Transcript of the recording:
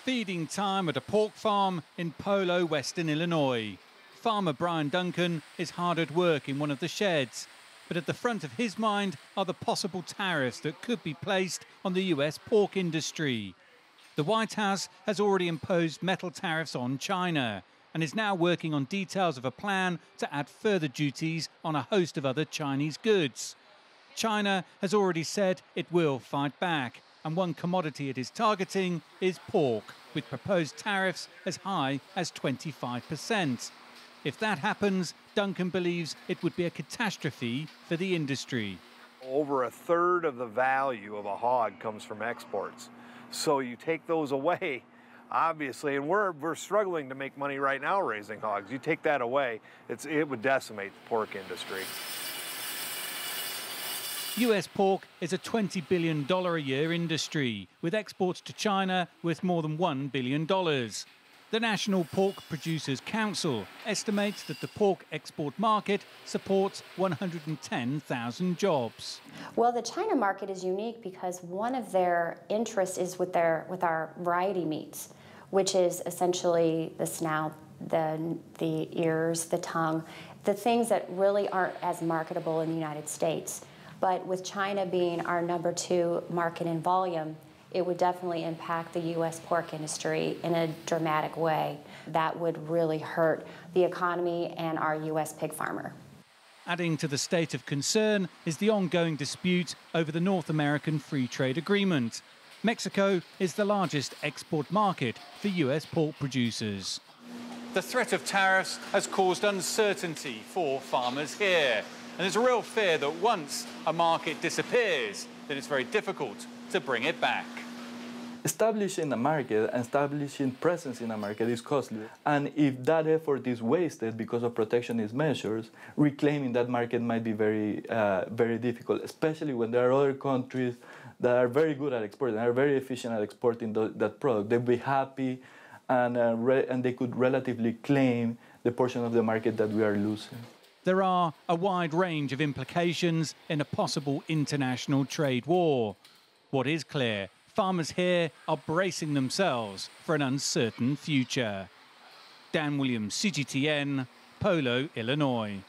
Feeding time at a pork farm in Polo, Western Illinois. Farmer Brian Duncan is hard at work in one of the sheds, but at the front of his mind are the possible tariffs that could be placed on the US pork industry. The White House has already imposed metal tariffs on China and is now working on details of a plan to add further duties on a host of other Chinese goods. China has already said it will fight back, and one commodity it is targeting is pork, with proposed tariffs as high as 25%. If that happens, Duncan believes it would be a catastrophe for the industry. Over a third of the value of a hog comes from exports. So you take those away, obviously, and we're struggling to make money right now raising hogs. You take that away, it would decimate the pork industry. US pork is a $20 billion a year industry, with exports to China worth more than $1 billion. The National Pork Producers Council estimates that the pork export market supports 110,000 jobs. Well, the China market is unique because one of their interests is with our variety meats, which is essentially the snout, the ears, the tongue, the things that really aren't as marketable in the United States. But with China being our #2 market in volume, it would definitely impact the U.S. pork industry in a dramatic way. That would really hurt the economy and our U.S. pig farmer. Adding to the state of concern is the ongoing dispute over the North American Free Trade Agreement. Mexico is the largest export market for U.S. pork producers. The threat of tariffs has caused uncertainty for farmers here. And there's a real fear that once a market disappears, then it's very difficult to bring it back. Establishing a market and establishing presence in a market is costly. And if that effort is wasted because of protectionist measures, reclaiming that market might be very difficult, especially when there are other countries that are very good at exporting, are very efficient at exporting that product. They'd be happy and they could relatively claim the portion of the market that we are losing. There are a wide range of implications in a possible international trade war. What is clear, farmers here are bracing themselves for an uncertain future. Dan Williams, CGTN, Polo, Illinois.